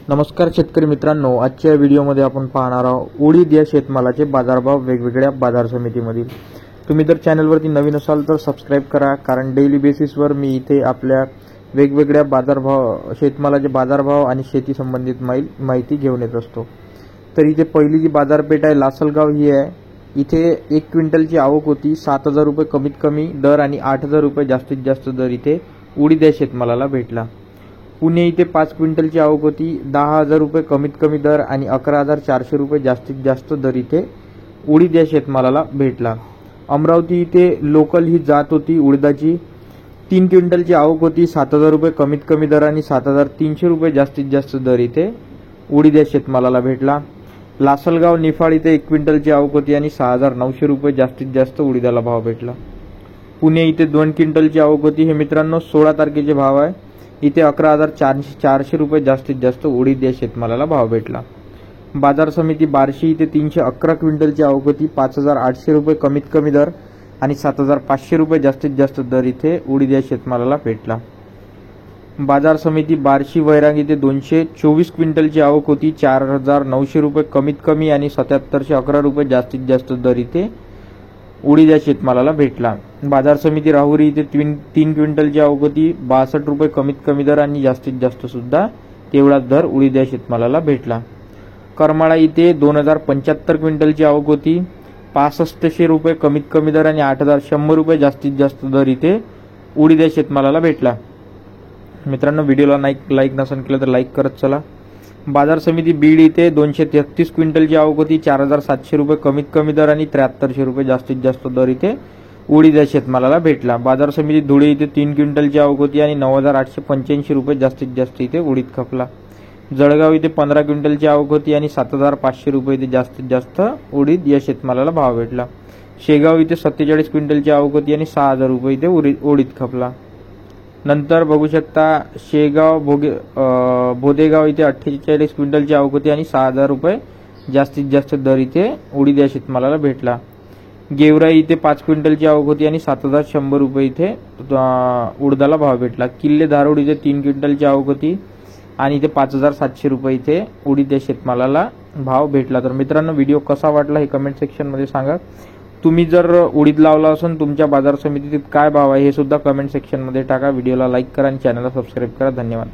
नमस्कार शेतकरी मित्रांनो, आजच्या व्हिडिओमध्ये आपण पाहणार आहोत उडीद या शेतमालाचे बाजारभाव वेगवेगळ्या बाजार समितीमधील। तुम्ही जर चॅनलवरती नवीन असाल तर सबस्क्राइब करा, कारण डेली बेसिसवर मी इथे आपल्या वेगवेगळ्या बाजारभाव शेतमालाचे बाजारभाव आणि शेती संबंधित माहिती घेऊन येत असतो। तर इथे पहिली जी बाजारपेठ आहे लासलगाव ही आहे। इथे 1 क्विंटलची आवक होती। 7,000 रुपये कमीत कमी दर आणि 8,000 रुपये जास्तीत जास्त दर इथे उडीद या शेतमालाला भेटला। पुणे इथे 5 क्विंटलची आवक होती। 10,000 रुपये कमीत कमी दर आणि 11,400 रुपये जास्तीत जास्त दर इथे उडीद या शेतमालाला भेटला। अमरावती इथे लोकल ही जात होती उडीदाची। 3 क्विंटलची आवक होती। 7,000 रुपये कमीत कमी दर आणि 7,300 रुपये जास्तीत जास्त दर इथे उडीद या शेतमालाला भेटला। लासलगाव निफाड इथे 1 क्विंटलची आवक होती आणि 6,900 रुपये जास्तीत जास्त उडीदाला भाव भेटला। पुणे इथे 2 क्विंटलची आवक होती। हे मित्रांनो 16 तारखेचे भाव आहे। इथे 11,400 रुपये जास्तीत जास्त उडीद या शेतमालाला भाव भेटला। बाजार समिती बार्शी इथे 311 क्विंटलची आवक होती। 5,800 रुपये कमीत कमी दर आणि 7,500 रुपये जास्तीत जास्त दर इथे उडीद या शेतमालाला भेटला। बाजार समिती बार्शी वैराग इथे 224 क्विंटलची आवक होती। 4,900 रुपये कमीत कमी आणि 7,711 रुपये जास्तीत जास्त दर इथे उडीद या शेतमालाला भेटला। बाजार समिती राहुरी इथे 3 क्विंटलची आवक होती। 62 रुपये कमीत कमी दर आणि जास्तीत जास्त सुद्धा तेवढाच दर उडीद या शेतमालाला भेटला। करमाळा इथे 2,075 क्विंटलची आवक होती। 6500 रुपये कमीत कमी दर आणि 8,100 रुपये जास्तीत जास्त दर इथे उडीद या शेतमालाला भेटला। मित्रांनो, व्हिडिओला लाईक नसेल केलं तर लाईक करत चला। बाजार समिती बीड इथे 233 क्विंटलची आवक होती। 4,700 रुपये कमीत कमी दर आणि 7,300 रुपये जास्तीत जास्त दर इथे उडीद या शेतमालाला भेटला। बाजार समिती धुळे इथे 3 क्विंटलची आवक होती आणि 9,885 रुपये जास्तीत जास्त इथे उडीद खपला। जळगाव इथे 15 क्विंटलची आवक होती आणि 7,500 रुपये इथे जास्तीत जास्त उडीद या शेतमालाला भाव भेटला। शेगाव इथे 47 क्विंटलची आवक होती आणि 6,000 रुपये इथे उडीद खपला। नंतर बघू शकता शेगाव बोदेगाव इथे 48 क्विंटलची आवक होती आणि 6,000 रुपये जास्तीत जास्त दर इथे उडीद या शेतमालाला भेटला। गेवराई इथे 5 क्विंटलची आवक होती आणि 7,100 रुपये इथे उडदाला भाव भेटला। किल्ले धारोड इथे 3 क्विंटलची आवक होती आणि इथे 5,700 रुपये इथे उडीद या शेतमालाला भाव भेटला। तर मित्रांनो, व्हिडिओ कसा वाटला हे कमेंट सेक्शन मध्ये सांगा। तुम्ही जर उडीद लावला असून तुमच्या बाजार समितीत काय भाव आहे हे सुद्धा कमेंट सेक्शन मध्ये टाका। व्हिडिओला लाईक करा आणि चॅनलला सबस्क्राईब करा। धन्यवाद।